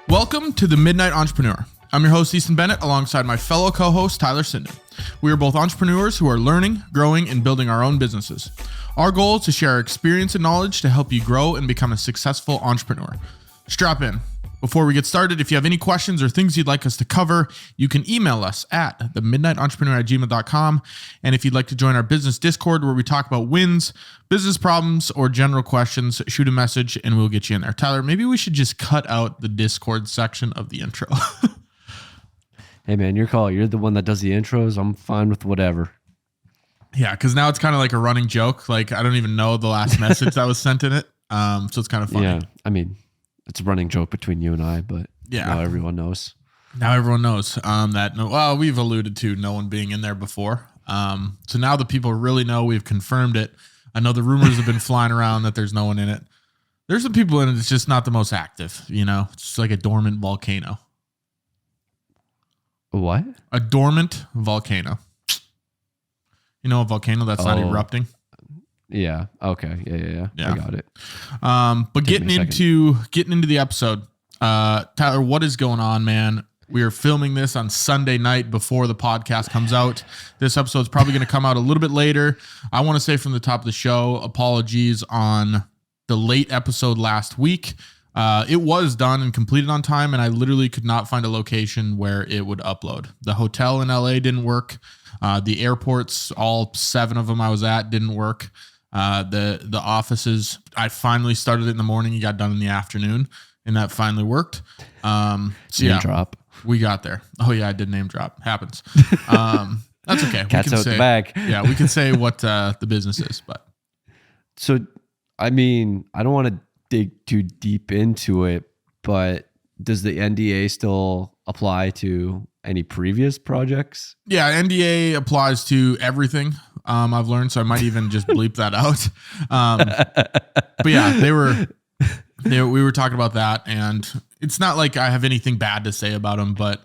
Welcome to The Midnight Entrepreneur. I'm your host, Easton Bennett, alongside my fellow co-host, Tyler Sinden. We are both entrepreneurs who are learning, growing, and building our own businesses. Our goal is to share our experience and knowledge to help you grow and become a successful entrepreneur. Strap in. Before we get started, if you have any questions or things you'd like us to cover, you can email us at themidnightentrepreneur@gmail.com. And if you'd like to join our business Discord where we talk about wins, business problems, or general questions, shoot a message and we'll get you in there. Tyler, maybe we should just cut out the Discord section of the intro. Hey man, your call. You're the one that does the intros. I'm fine with whatever. Yeah, because now it's kind of like a running joke. Like, I don't even know the last message that was sent in it. So it's kind of funny. Yeah, I mean, it's a running joke between you and I, but yeah, now everyone knows. Now everyone knows that. We've alluded to no one being in there before. So now the people really know. We've confirmed it. I know the rumors have been flying around that there's no one in it. There's some people in it. It's just not the most active. You know, it's just like a dormant volcano. What? A dormant volcano. You know, a volcano that's not erupting. Yeah. Okay. Yeah. I got it. But getting into the episode, Tyler, what is going on, man? We are filming this on Sunday night before the podcast comes out. This episode is probably going to come out a little bit later. I want to say from the top of the show, apologies on the late episode last week. It was done and completed on time, and I literally could not find a location where it would upload. The hotel in LA didn't work. The airports, all 7 of them I was at, didn't work. The offices, I finally started it in the morning. You got done in the afternoon, and that finally worked. Name drop. We got there. Oh yeah, I did name drop. Happens. That's okay. Cat's out the bag. Yeah, we can say what the business is, but. So, I mean, I don't want to dig too deep into it, but does the NDA still apply to any previous projects? Yeah, NDA applies to everything. I've learned, so I might even just bleep that out. But yeah, we were talking about that, and it's not like I have anything bad to say about them, but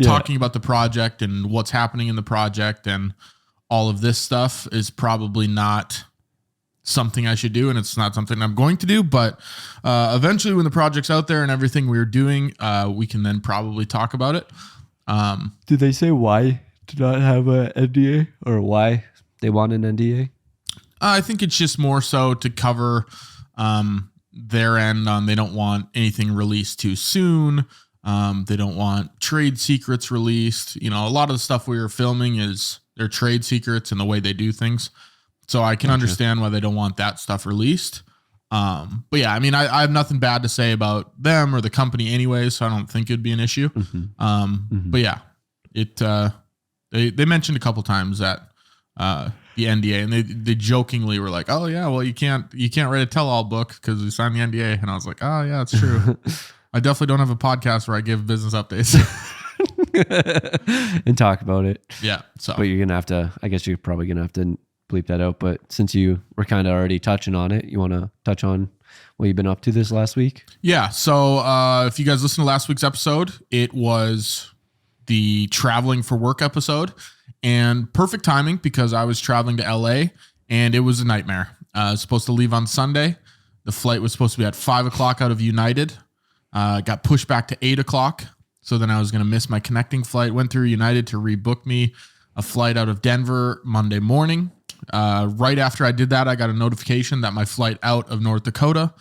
talking about the project and what's happening in the project and all of this stuff is probably not something I should do, and it's not something I'm going to do, but eventually when the project's out there and everything we're doing, we can then probably talk about it. Did they say why to not have an NDA or why they want an NDA? I think it's just more so to cover their end on they don't want anything released too soon. They don't want trade secrets released. You know, a lot of the stuff we were filming is their trade secrets and the way they do things. So I can understand why they don't want that stuff released. But yeah, I mean, I have nothing bad to say about them or the company anyway, so I don't think it'd be an issue. But yeah, they mentioned a couple times that the NDA, and they jokingly were like, "Oh yeah, well you can't write a tell-all book because we signed the NDA," and I was like, "Oh yeah, it's true." I definitely don't have a podcast where I give business updates and talk about it. Yeah, so but you're gonna have to. I guess you're probably gonna have to bleep that out, but since you were kind of already touching on it, you want to touch on what you've been up to this last week? Yeah. So if you guys listened to last week's episode, it was the traveling for work episode, and perfect timing because I was traveling to LA and it was a nightmare. I was supposed to leave on Sunday. The flight was supposed to be at 5:00 out of United. Got pushed back to 8:00. So then I was going to miss my connecting flight. Went through United to rebook me a flight out of Denver Monday morning. Right after I did that, I got a notification that my flight out of North Dakota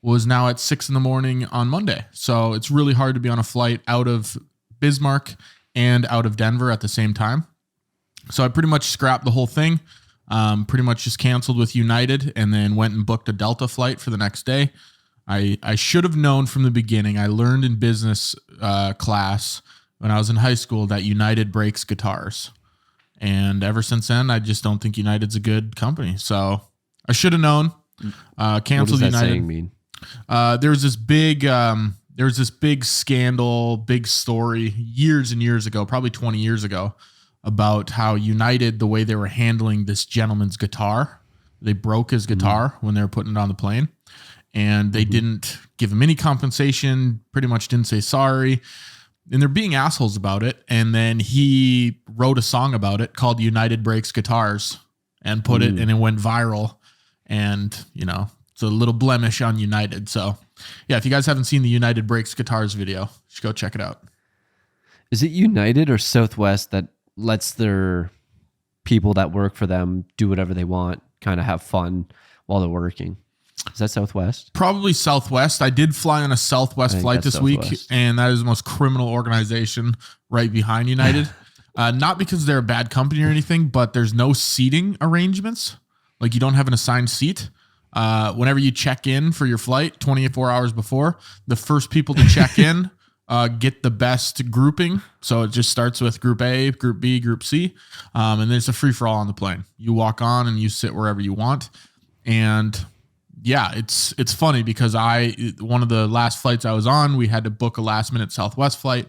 was now at 6 a.m. on Monday. So it's really hard to be on a flight out of Bismarck and out of Denver at the same time. So I pretty much scrapped the whole thing. Pretty much just canceled with United and then went and booked a Delta flight for the next day. I should have known from the beginning. I learned in business class when I was in high school that United breaks guitars. And ever since then, I just don't think United's a good company. So I should have known. Canceled United. What does that United. saying mean? There was this big scandal, big story years and years ago, probably 20 years ago, about how United, the way they were handling this gentleman's guitar, they broke his guitar when they were putting it on the plane. And they didn't give him any compensation, pretty much didn't say sorry. And they're being assholes about it. And then he wrote a song about it called United Breaks Guitars and put it, and it went viral. And, you know, It's a little blemish on United. So yeah, if you guys haven't seen the United Breaks Guitars video, you should go check it out. Is it United or Southwest that lets their people that work for them do whatever they want, kind of have fun while they're working? Is that Southwest? Probably Southwest. I did fly on a Southwest flight this week, and that is the most criminal organization right behind United. Not because they're a bad company or anything, but there's no seating arrangements. Like, you don't have an assigned seat. Whenever you check in for your flight 24 hours before, the first people to check in get the best grouping. So it just starts with Group A, Group B, Group C, and then it's a free-for-all on the plane. You walk on and you sit wherever you want. And yeah, it's funny because one of the last flights I was on, we had to book a last-minute Southwest flight,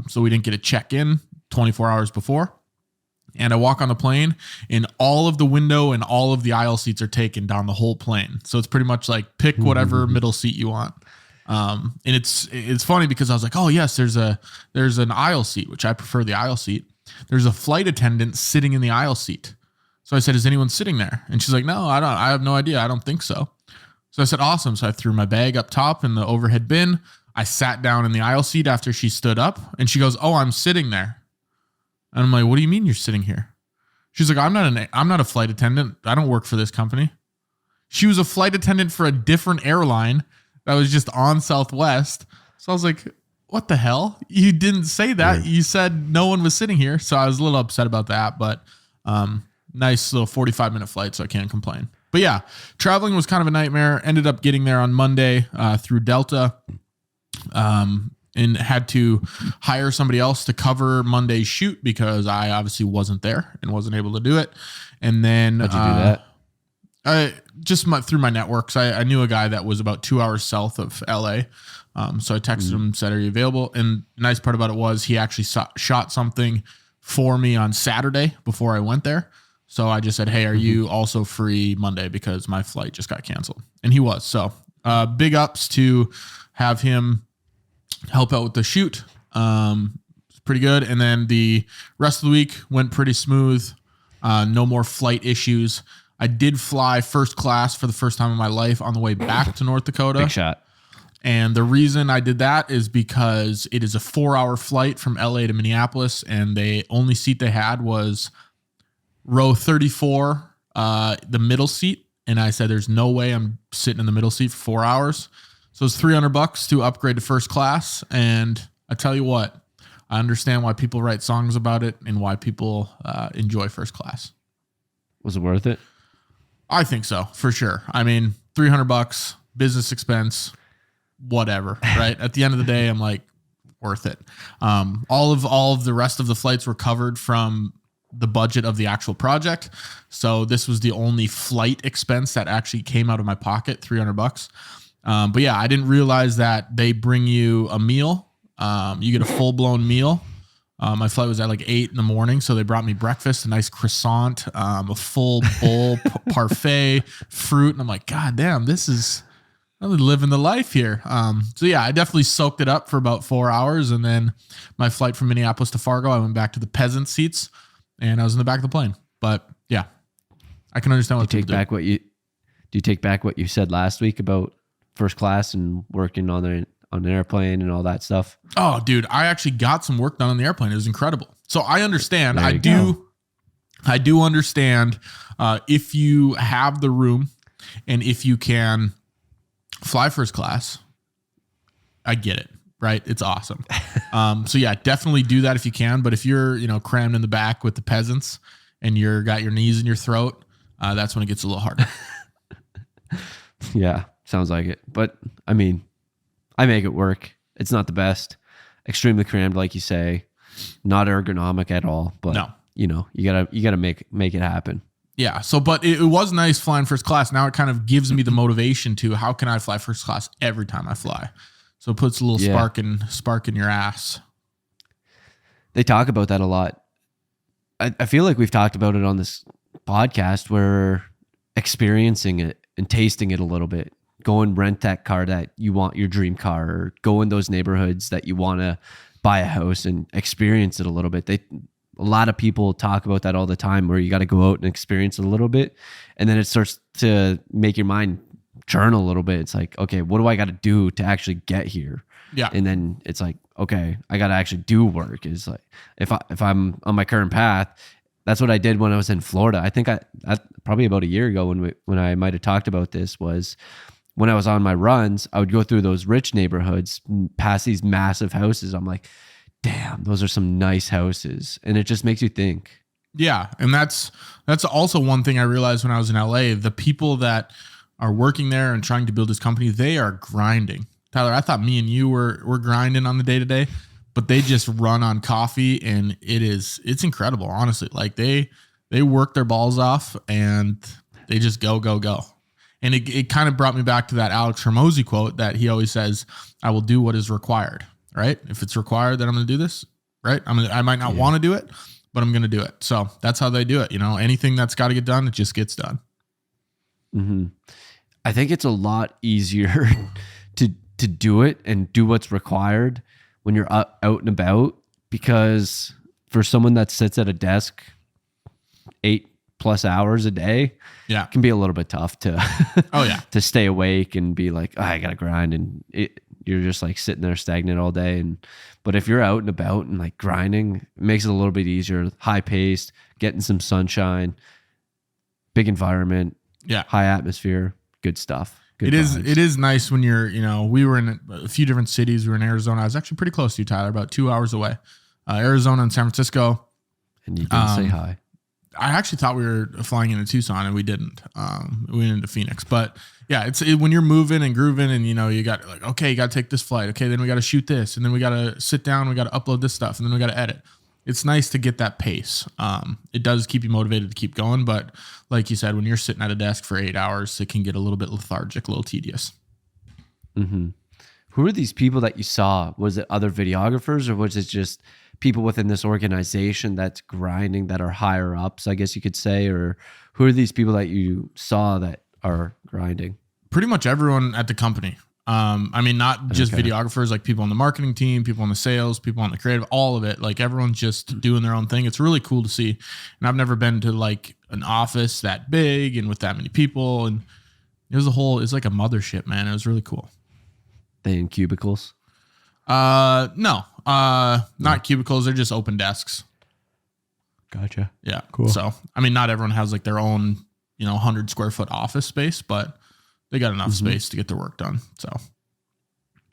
so we didn't get a check-in 24 hours before. And I walk on the plane, and all of the window and all of the aisle seats are taken down the whole plane. So it's pretty much like pick whatever middle seat you want. And it's funny because I was like, oh yes, there's an aisle seat, which I prefer the aisle seat. There's a flight attendant sitting in the aisle seat. So I said, is anyone sitting there? And she's like, no, I have no idea. I don't think so. So I said, awesome. So I threw my bag up top in the overhead bin. I sat down in the aisle seat after she stood up, and she goes, oh, I'm sitting there. And I'm like, what do you mean you're sitting here? She's like, I'm not a flight attendant. I don't work for this company. She was a flight attendant for a different airline that was just on Southwest. So I was like, what the hell? You didn't say that. Right. You said no one was sitting here. So I was a little upset about that, but nice little 45-minute flight, so I can't complain. But yeah, traveling was kind of a nightmare. Ended up getting there on Monday through Delta. And had to hire somebody else to cover Monday's shoot because I obviously wasn't there and wasn't able to do it. And then how'd you do that? I just through my networks. I knew a guy that was about 2 hours south of LA. So I texted him, said, are you available? And the nice part about it was he actually shot something for me on Saturday before I went there. So I just said, hey, are you also free Monday? Because my flight just got canceled. And he was. So big ups to have him help out with the shoot. It's pretty good. And then the rest of the week went pretty smooth. No more flight issues. I did fly first class for the first time in my life on the way back to North Dakota. Big shot. And the reason I did that is because it is a 4-hour flight from LA to Minneapolis, and the only seat they had was row 34, the middle seat. And I said, there's no way I'm sitting in the middle seat for 4 hours. So it's $300 to upgrade to first class. And I tell you what, I understand why people write songs about it and why people enjoy first class. Was it worth it? I think so, for sure. I mean, $300, business expense, whatever, right? At the end of the day, I'm like, worth it. All of the rest of the flights were covered from the budget of the actual project. So this was the only flight expense that actually came out of my pocket, $300. But yeah, I didn't realize that they bring you a meal. You get a full blown meal. My flight was at like 8 a.m. So they brought me breakfast, a nice croissant, a full bowl parfait, fruit. And I'm like, God damn, this is really living the life here. So yeah, I definitely soaked it up for about 4 hours. And then my flight from Minneapolis to Fargo, I went back to the peasant seats and I was in the back of the plane. But yeah, I can understand what you take back. Do you take back what you said last week about first class and working on an airplane and all that stuff? Oh, dude, I actually got some work done on the airplane. It was incredible. So I understand. I do understand if you have the room and if you can fly first class, I get it, right? It's awesome. So yeah, definitely do that if you can. But if you're, crammed in the back with the peasants and you're got your knees in your throat, that's when it gets a little harder. Yeah, sounds like it. But I mean, I make it work. It's not the best. Extremely crammed, like you say. Not ergonomic at all. But no. You gotta make it happen. Yeah. So, but it was nice flying first class. Now it kind of gives me the motivation to how can I fly first class every time I fly. So it puts a little spark in your ass. They talk about that a lot. I feel like we've talked about it on this podcast. Where experiencing it and tasting it a little bit. Go and rent that car that you want, your dream car, or go in those neighborhoods that you want to buy a house and experience it a little bit. A lot of people talk about that all the time, where you got to go out and experience it a little bit. And then it starts to make your mind journal a little bit. It's like, okay, what do I got to do to actually get here? Yeah. And then it's like, okay, I got to actually do work. Is like, if I'm on my current path, that's what I did when I was in Florida. I think I probably about a year ago when I might have talked about this was when I was on my runs, I would go through those rich neighborhoods, past these massive houses. I'm like, damn, those are some nice houses. And it just makes you think. Yeah. And that's also one thing I realized when I was in LA. The people that are working there and trying to build this company, they are grinding. Tyler, I thought me and you were grinding on the day to day, but they just run on coffee, and it's incredible, honestly. Like they work their balls off and they just go. And it kind of brought me back to that Alex Hormozy quote that he always says, I will do what is required, right? If it's required that I'm going to do this, right? I might not want to do it, but I'm going to do it. So that's how they do it. Anything that's got to get done, it just gets done. Mm-hmm. I think it's a lot easier to do it and do what's required when you're out and about, because for someone that sits at a desk 8+ hours a day, it can be a little bit tough to to stay awake and be like, I gotta grind, and you're just like sitting there stagnant all day. But if you're out and about and like grinding, it makes it a little bit easier. High paced, getting some sunshine, big environment, high atmosphere, good stuff. It is nice when you're, we were in a few different cities. We were in Arizona. I was actually pretty close to you, Tyler, about 2 hours away. Arizona and San Francisco. And you didn't say hi. I actually thought we were flying into Tucson, and we didn't. We went into Phoenix. But yeah, when you're moving and grooving, and you got like, okay, you got to take this flight. Okay, then we got to shoot this, and then we got to sit down. We got to upload this stuff, and then we got to edit. It's nice to get that pace. It does keep you motivated to keep going. But like you said, when you're sitting at a desk for 8 hours, it can get a little bit lethargic, a little tedious. Mm-hmm. Who are these people that you saw? Was it other videographers, or was it just people within this organization that's grinding, that are higher ups, I guess you could say? Or who are these people that you saw that are grinding? Pretty much everyone at the company. Not just videographers, like people on the marketing team, people on the sales, people on the creative, all of it. Like everyone's just doing their own thing. It's really cool to see. And I've never been to like an office that big and with that many people. And it's like a mothership, man. It was really cool. They in cubicles? No, not cubicles. They're just open desks. Gotcha. Yeah. Cool. So, not everyone has like their own, 100 square foot office space, but they got enough space to get their work done. So,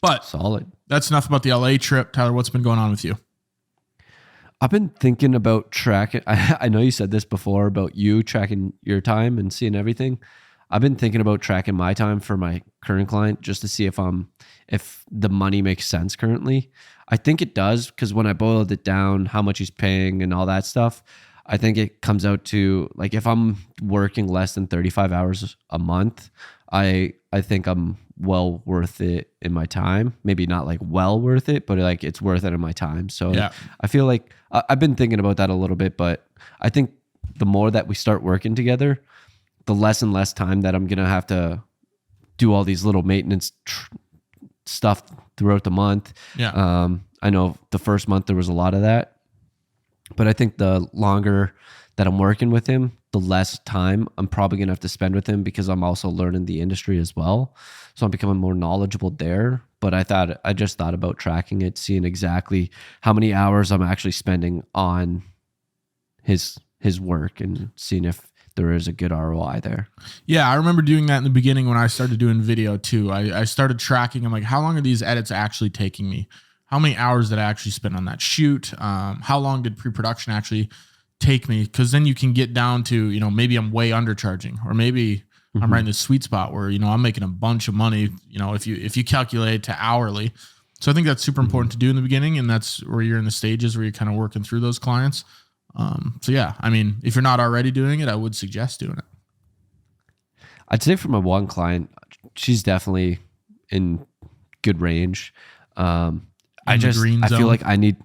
but solid. That's enough about the LA trip. Tyler, what's been going on with you? I've been thinking about tracking. I know you said this before about you tracking your time and seeing everything. I've been thinking about tracking my time for my current client just to see if the money makes sense currently. I think it does, because when I boiled it down, how much he's paying and all that stuff, I think it comes out to like, if I'm working less than 35 hours a month, I think I'm well worth it in my time. Maybe not like well worth it, but like it's worth it in my time. So I feel like I've been thinking about that a little bit, but I think the more that we start working together, the less and less time that I'm going to have to do all these little maintenance stuff throughout the month. Yeah. I know the first month there was a lot of that, but I think the longer that I'm working with him, the less time I'm probably going to have to spend with him, because I'm also learning the industry as well. So I'm becoming more knowledgeable there. But I just thought about tracking it, seeing exactly how many hours I'm actually spending on his work, and seeing if there is a good ROI there. Yeah, I remember doing that in the beginning when I started doing video too. I started tracking. I'm like, how long are these edits actually taking me? How many hours did I actually spend on that shoot? How long did pre-production actually take me? Because then you can get down to, maybe I'm way undercharging, or maybe I'm right in this sweet spot where, I'm making a bunch of money, if you calculate to hourly. So I think that's super important to do in the beginning. And that's where you're in the stages where you're kind of working through those clients. So yeah, if you're not already doing it, I would suggest doing it. I'd say for my one client, she's definitely in good range. I feel like I need,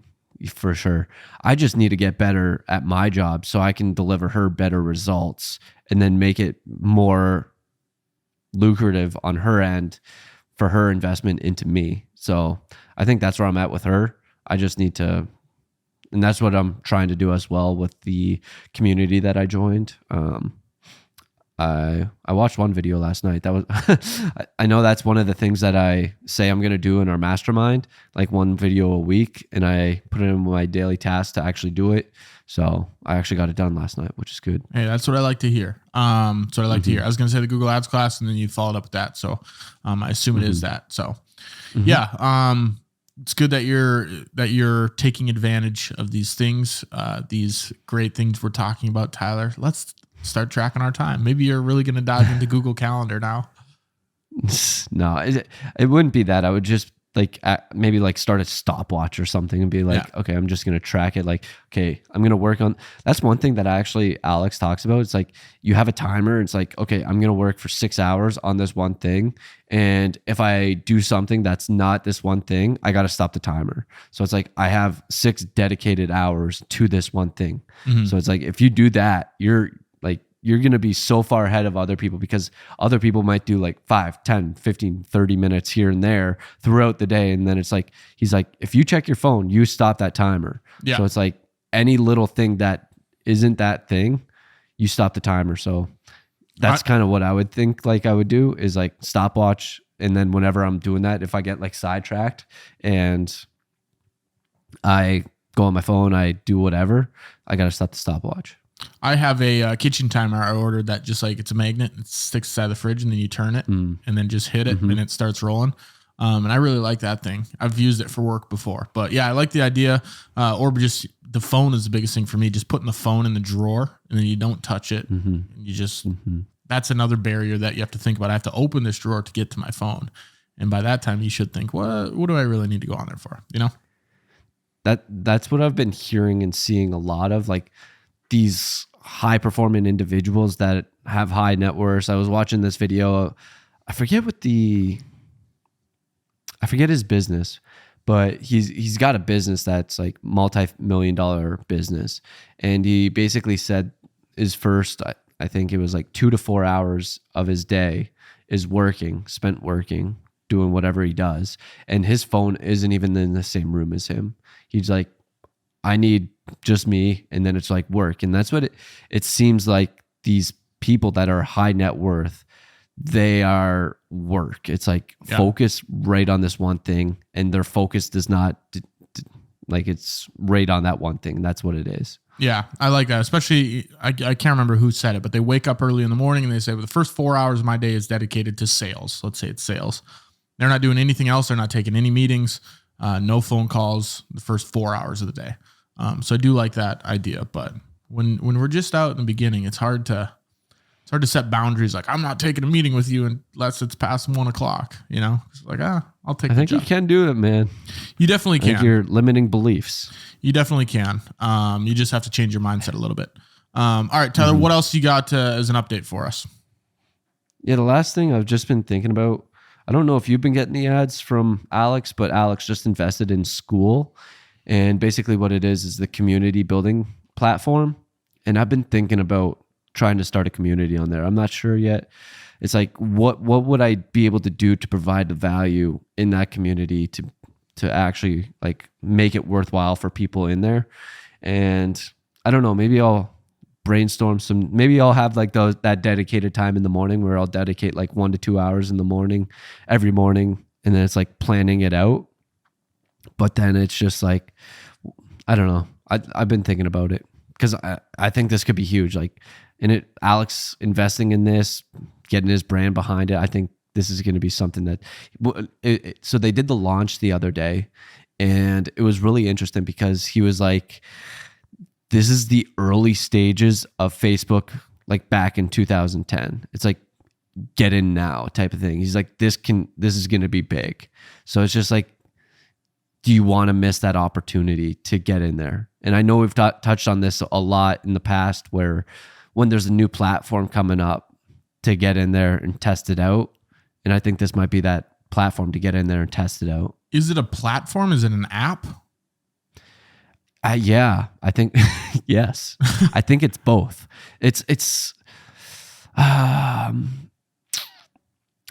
for sure, I just need to get better at my job so I can deliver her better results, and then make it more lucrative on her end for her investment into me. So I think that's where I'm at with her. I just need to, and that's what I'm trying to do as well with the community that I joined. I watched one video last night. That was I know that's one of the things that I say I'm going to do in our mastermind, like one video a week, and I put it in my daily task to actually do it. So I actually got it done last night, which is good. Hey, that's what I like to hear. That's what I like to hear. I was going to say the Google Ads class, and then you followed up with that. So I assume it is that. So yeah, it's good that you're taking advantage of these things, these great things we're talking about, Tyler. Let's start tracking our time. Maybe you're really going to dive into Google Calendar now. No, it wouldn't be that. I would just maybe start a stopwatch or something and be like, okay, I'm just going to track it. Like, okay, I'm going to work on, that's one thing that Alex talks about. It's like, you have a timer. It's like, okay, I'm going to work for 6 hours on this one thing. And if I do something that's not this one thing, I got to stop the timer. So it's like, I have 6 dedicated hours to this one thing. So it's like, if you do that, you're going to be so far ahead of other people, because other people might do like 5, 10, 15, 30 minutes here and there throughout the day. And then it's like, he's like, if you check your phone, you stop that timer. Yeah. So it's like any little thing that isn't that thing, you stop the timer. So that's kind of what I would think like I would do, is like stopwatch. And then whenever I'm doing that, if I get like sidetracked and I go on my phone, I do whatever, I got to stop the stopwatch. I have a kitchen timer I ordered that just like, it's a magnet. It sticks inside the fridge, and then you turn it and then just hit it and it starts rolling. And I really like that thing. I've used it for work before, but yeah, I like the idea. Or just the phone is the biggest thing for me. Just putting the phone in the drawer, and then you don't touch it. And you just, that's another barrier that you have to think about. I have to open this drawer to get to my phone. And by that time you should think, what do I really need to go on there for? You know? That's what I've been hearing and seeing a lot of, like, these high performing individuals that have high net worths. I was watching this video. I forget his business, but he's got a business that's like multi-million-dollar business. And he basically said his first, I think it was like 2 to 4 hours of his day is spent working, doing whatever he does. And his phone isn't even in the same room as him. He's like, I need just me, and then it's like work. And that's what it seems like. These people that are high net worth, they are work. It's like focus right on this one thing, and their focus does not like, it's right on that one thing. That's what it is. Yeah, I like that. Especially, I can't remember who said it, but they wake up early in the morning and they say, well, the first 4 hours of my day is dedicated to sales. Let's say it's sales. They're not doing anything else. They're not taking any meetings, no phone calls the first 4 hours of the day. So I do like that idea, but when we're just out in the beginning, it's hard to set boundaries. Like, I'm not taking a meeting with you unless it's past 1 o'clock, you know, it's like, I'll take I think you can do it, man. You definitely can. I think you're limiting beliefs. You definitely can. You just have to change your mindset a little bit. All right, Tyler, what else you got as an update for us? Yeah. The last thing I've just been thinking about, I don't know if you've been getting the ads from Alex, but Alex just invested in School. And basically what it is the community building platform. And I've been thinking about trying to start a community on there. I'm not sure yet. It's like, what would I be able to do to provide the value in that community to actually like make it worthwhile for people in there? And I don't know, maybe I'll brainstorm maybe I'll have like that dedicated time in the morning where I'll dedicate like 1 to 2 hours in the morning, every morning. And then it's like planning it out. But then it's just like, I don't know. I've been thinking about it, because I think this could be huge. Like, Alex investing in this, getting his brand behind it. I think this is going to be something that, so they did the launch the other day, and it was really interesting because he was like, this is the early stages of Facebook, like back in 2010. It's like, get in now type of thing. He's like, this is going to be big. So it's just like, do you want to miss that opportunity to get in there? And I know we've touched on this a lot in the past, where when there's a new platform coming up, to get in there and test it out. And I think this might be that platform to get in there and test it out. Is it a platform? Is it an app? Yeah, I think, yes. I think it's both. I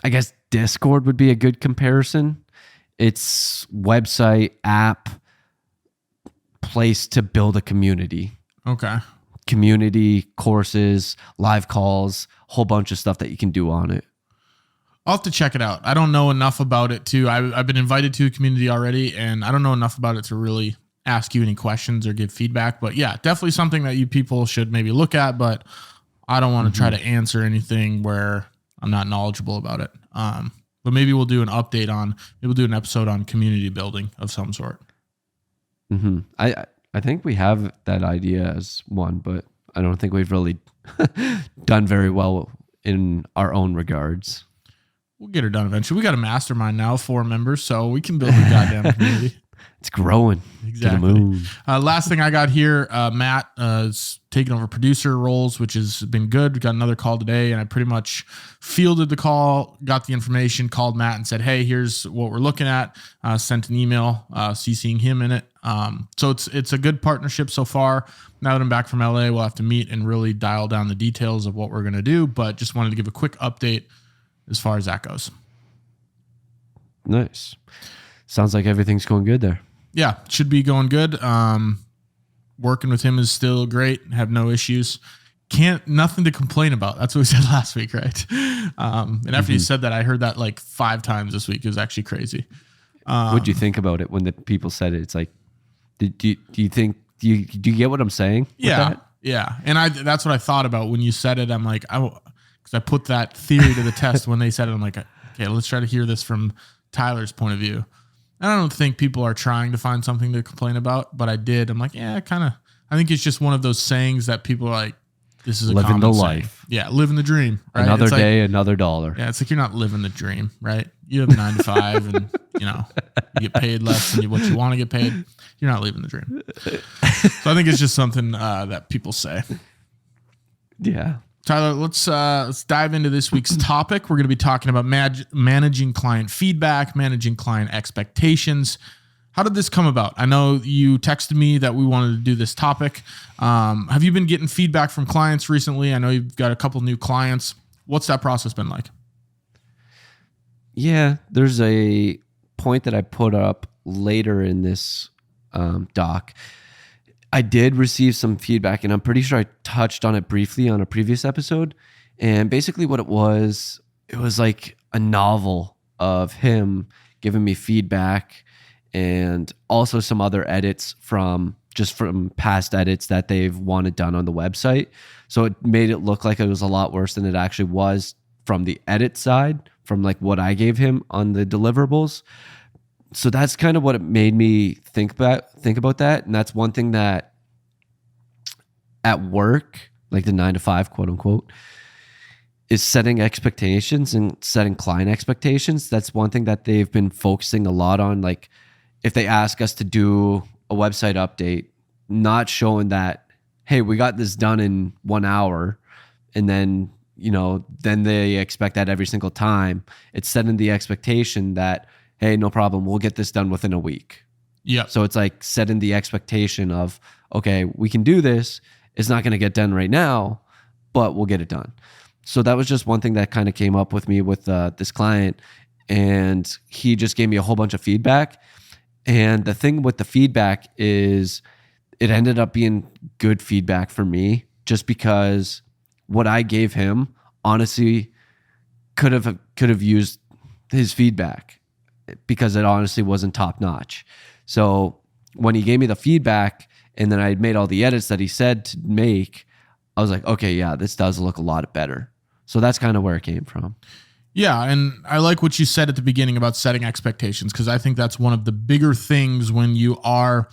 guess Discord would be a good comparison. It's website, app, place to build a community. Okay. community courses, live calls, whole bunch of stuff that you can do on it. I'll have to check it out. I don't know enough about it too. I've been invited to a community already, and I don't know enough about it to really ask you any questions or give feedback. But yeah, definitely something that you people should maybe look at. But I don't want to try to answer anything where I'm not knowledgeable about it. But maybe we'll do an update on. Maybe we'll do an episode on community building of some sort. I think we have that idea as one, but I don't think we've really done very well in our own regards. We'll get her done eventually. We got a mastermind now, 4 members, so we can build a goddamn community. It's growing. Exactly. To the moon. Last thing I got here, Matt is taking over producer roles, which has been good. We got another call today, and I pretty much fielded the call, got the information, called Matt and said, hey, here's what we're looking at. Sent an email CCing him in it. So it's a good partnership so far. Now that I'm back from LA, we'll have to meet and really dial down the details of what we're going to do, but just wanted to give a quick update as far as that goes. Nice. Sounds like everything's going good there. Yeah, should be going good. Working with him is still great. Have no issues. Nothing to complain about. That's what we said last week, right? And after you said that, I heard that like 5 times this week. It was actually crazy. What'd you think about it when the people said it? It's like, do you get what I'm saying? Yeah. Yeah. And that's what I thought about when you said it. I'm like, because I put that theory to the test when they said it. I'm like, okay, let's try to hear this from Tyler's point of view. I don't think people are trying to find something to complain about, but I did. I'm like, yeah, I think it's just one of those sayings that people are like, this is a living the saying. life. Yeah, living the dream. Right? Another it's day, like, another dollar. Yeah, it's like you're not living the dream, right? You have 9 to 5 and, you get paid less than what you want to get paid. You're not living the dream. So I think it's just something that people say. Yeah. Tyler, let's dive into this week's topic. We're going to be talking about managing client feedback, managing client expectations. How did this come about? I know you texted me that we wanted to do this topic. Have you been getting feedback from clients recently? I know you've got a couple new clients. What's that process been like? Yeah, there's a point that I put up later in this doc. I did receive some feedback, and I'm pretty sure I touched on it briefly on a previous episode. And basically what it was like a novel of him giving me feedback and also some other edits from past edits that they've wanted done on the website. So it made it look like it was a lot worse than it actually was from the edit side, from like what I gave him on the deliverables. So that's kind of what it made me think about that. And that's one thing that at work, like the 9 to 5, quote unquote, is setting expectations and setting client expectations. That's one thing that they've been focusing a lot on. Like if they ask us to do a website update, not showing that, hey, we got this done in 1 hour, and then, then they expect that every single time. It's setting the expectation that, hey, no problem, we'll get this done within a week. Yeah. So it's like setting the expectation of, okay, we can do this. It's not going to get done right now, but we'll get it done. So that was just one thing that kind of came up with me with this client, and he just gave me a whole bunch of feedback. And the thing with the feedback is it ended up being good feedback for me, just because what I gave him honestly could have used his feedback, because it honestly wasn't top notch. So when he gave me the feedback and then I had made all the edits that he said to make, I was like, okay, yeah, this does look a lot better. So that's kind of where it came from. Yeah, and I like what you said at the beginning about setting expectations, because I think that's one of the bigger things when you are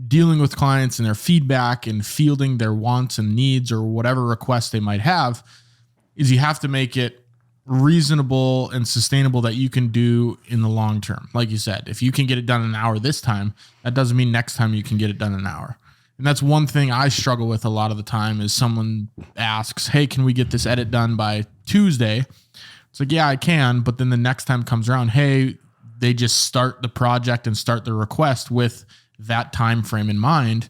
dealing with clients and their feedback and fielding their wants and needs or whatever requests they might have, is you have to make it reasonable and sustainable that you can do in the long term. Like you said, if you can get it done in an hour this time, that doesn't mean next time you can get it done in an hour. And that's one thing I struggle with a lot of the time is someone asks, hey, can we get this edit done by Tuesday? It's like, yeah, I can. But then the next time comes around, hey, they just start the project and start the request with that time frame in mind.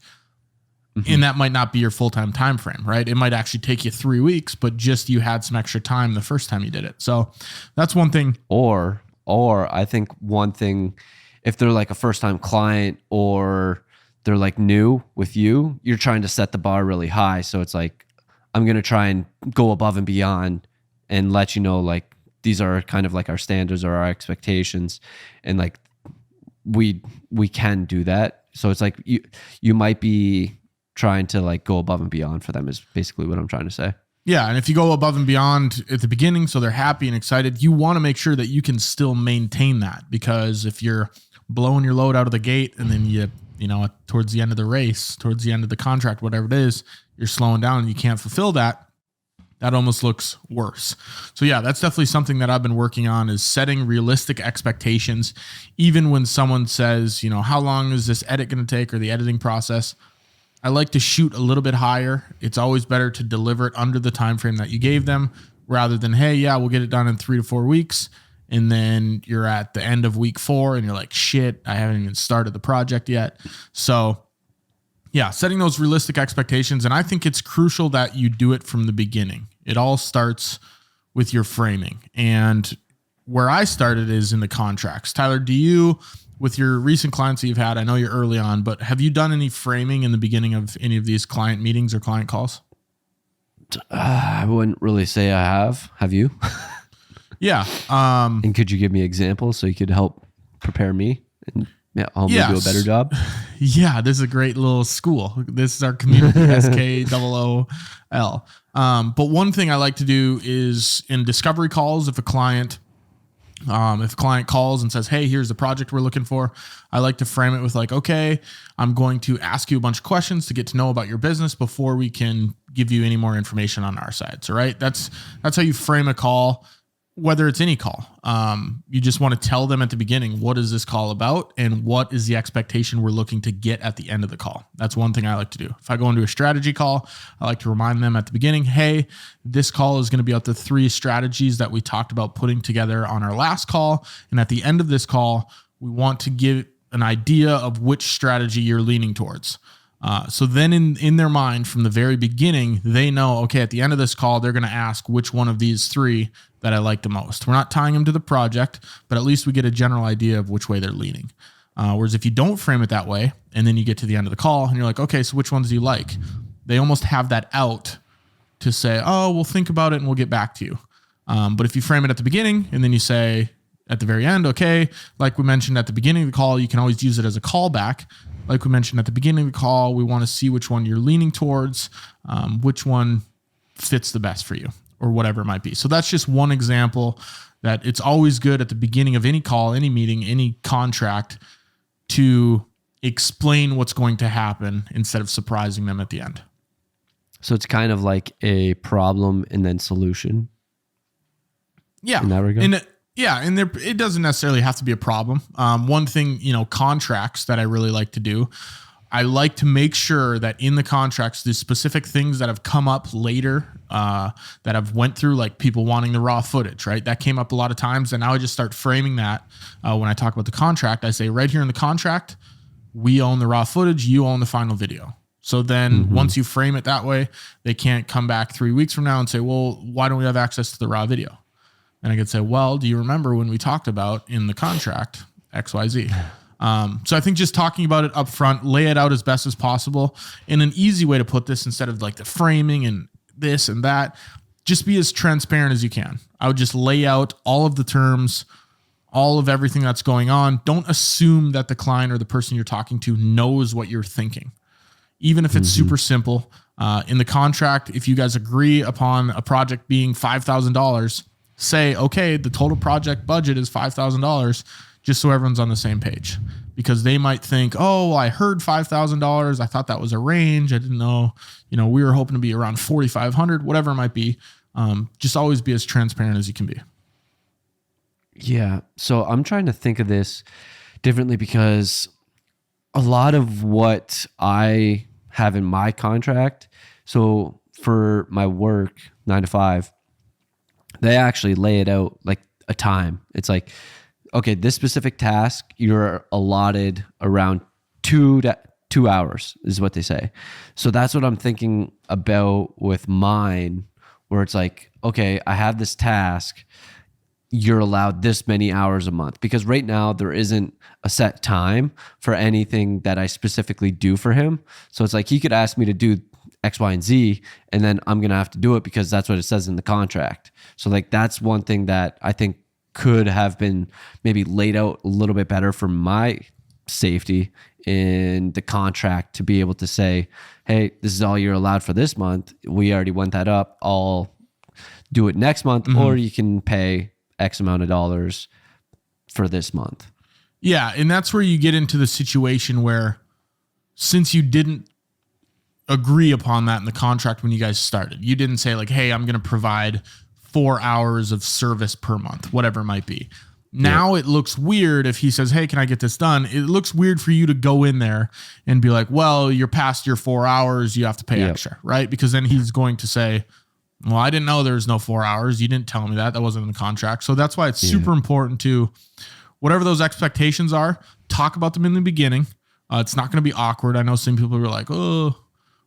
Mm-hmm. And that might not be your full-time time frame, right? It might actually take you 3 weeks, but just you had some extra time the first time you did it. So that's one thing. Or I think one thing, if they're like a first-time client or they're like new with you, you're trying to set the bar really high. So it's like, I'm going to try and go above and beyond and let you know, like, these are kind of like our standards or our expectations. And like, we can do that. So it's like, you might be trying to like go above and beyond for them is basically what I'm trying to say. Yeah. And if you go above and beyond at the beginning, so they're happy and excited, you want to make sure that you can still maintain that, because if you're blowing your load out of the gate and then you know, towards the end of the race, towards the end of the contract, whatever it is, you're slowing down and you can't fulfill that, that almost looks worse. So yeah, that's definitely something that I've been working on, is setting realistic expectations. Even when someone says, you know, how long is this edit going to take, or the editing process, I like to shoot a little bit higher. It's always better to deliver it under the time frame that you gave them, rather than, hey, yeah, we'll get it done in 3 to 4 weeks. And then you're at the end of week 4 and you're like, shit, I haven't even started the project yet. So yeah, setting those realistic expectations. And I think it's crucial that you do it from the beginning. It all starts with your framing. And where I started is in the contracts. Tyler, do you, with your recent clients that you've had, I know you're early on, but have you done any framing in the beginning of any of these client meetings or client calls? I wouldn't really say I have. Have you? Yeah. And could you give me examples so you could help prepare me and hopefully do a better job? Yeah, this is a great little school. This is our community, SKOOL. But one thing I like to do is in discovery calls, if a client calls and says, hey, here's the project we're looking for, I like to frame it with like, okay, I'm going to ask you a bunch of questions to get to know about your business before we can give you any more information on our side. So, right, that's how you frame a call, whether it's any call. You just want to tell them at the beginning, what is this call about and what is the expectation we're looking to get at the end of the call. That's one thing I like to do. If I go into a strategy call, I like to remind them at the beginning, hey, this call is going to be about the 3 strategies that we talked about putting together on our last call. And at the end of this call, we want to give an idea of which strategy you're leaning towards. So then in their mind from the very beginning, they know, okay, at the end of this call, they're going to ask which one of these 3 that I like the most. We're not tying them to the project, but at least we get a general idea of which way they're leaning. Whereas if you don't frame it that way, and then you get to the end of the call and you're like, okay, so which ones do you like? They almost have that out to say, oh, we'll think about it and we'll get back to you. But if you frame it at the beginning and then you say at the very end, okay, like we mentioned at the beginning of the call, you can always use it as a callback. Like we mentioned at the beginning of the call, we want to see which one you're leaning towards, which one fits the best for you, or whatever it might be. So that's just one example that it's always good at the beginning of any call, any meeting, any contract to explain what's going to happen instead of surprising them at the end. So it's kind of like a problem and then solution. Yeah. In that regard. And it doesn't necessarily have to be a problem. One thing, contracts that I really like to do, I like to make sure that in the contracts, the specific things that have come up later that I've went through, like people wanting the raw footage, right? That came up a lot of times. And now I just start framing that when I talk about the contract. I say right here in the contract, we own the raw footage, you own the final video. So then once you frame it that way, they can't come back 3 weeks from now and say, well, why don't we have access to the raw video? And I could say, well, do you remember when we talked about in the contract XYZ? So I think just talking about it up front, lay it out as best as possible. And an easy way to put this, instead of like the framing and this and that, just be as transparent as you can. I would just lay out all of the terms, all of everything that's going on. Don't assume that the client or the person you're talking to knows what you're thinking. Even if it's super simple, in the contract, if you guys agree upon a project being $5,000, say, okay, the total project budget is $5,000, just so everyone's on the same page. Because they might think, oh, I heard $5,000. I thought that was a range. I didn't know, we were hoping to be around 4,500, whatever it might be. Just always be as transparent as you can be. Yeah. So I'm trying to think of this differently, because a lot of what I have in my contract, so for my work, 9 to 5, they actually lay it out like a time. It's like, okay, this specific task, you're allotted around 2 hours is what they say. So that's what I'm thinking about with mine, where it's like, okay, I have this task. you're allowed this many hours a month, because right now there isn't a set time for anything that I specifically do for him. So it's like he could ask me to do X, Y, and Z, and then I'm going to have to do it because that's what it says in the contract. So like that's one thing that I think could have been maybe laid out a little bit better for my safety in the contract, to be able to say, hey, this is all you're allowed for this month. We already went that up. I'll do it next month, or you can pay X amount of dollars for this month. Yeah. And that's where you get into the situation where, since you didn't agree upon that in the contract when you guys started, you didn't say like, hey, I'm going to provide 4 hours of service per month, whatever it might be. Now it looks weird if he says, hey, can I get this done? It looks weird for you to go in there and be like, well, you're past your 4 hours. You have to pay extra, right? Because then he's going to say, well, I didn't know there was no 4 hours. You didn't tell me that. That wasn't in the contract. So that's why it's super important to, whatever those expectations are, talk about them in the beginning. It's not going to be awkward. I know some people are like, oh,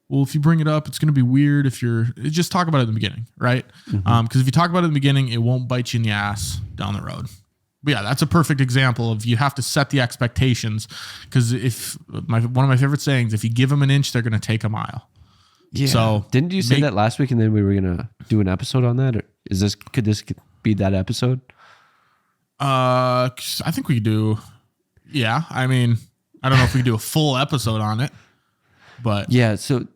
well, if you bring it up, it's going to be weird. Just talk about it in the beginning, right? Because if you talk about it in the beginning, it won't bite you in the ass down the road. But yeah, that's a perfect example of, you have to set the expectations, because one of my favorite sayings, if you give them an inch, they're going to take a mile. Yeah. So didn't you say that last week, and then we were going to do an episode on that? Or could this be that episode? I think we do. Yeah. I mean, I don't know if we could do a full episode on it, but yeah. So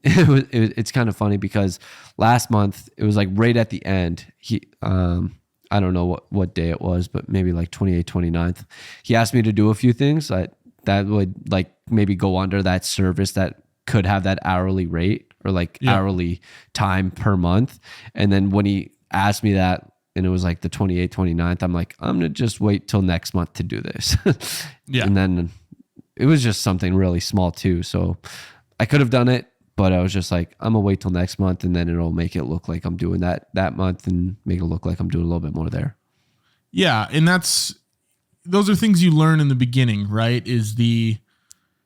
it's kind of funny because last month, it was like right at the end, I don't know what day it was, but maybe like 28th, 29th. He asked me to do a few things that would like maybe go under that service that could have that hourly rate, or like hourly time per month. And then when he asked me that, and it was like the 28th, 29th, I'm like, I'm going to just wait till next month to do this. And then it was just something really small too. So I could have done it, but I was just like, I'm gonna wait till next month, and then it'll make it look like I'm doing that month, and make it look like I'm doing a little bit more there. Yeah. And those are things you learn in the beginning, right? Is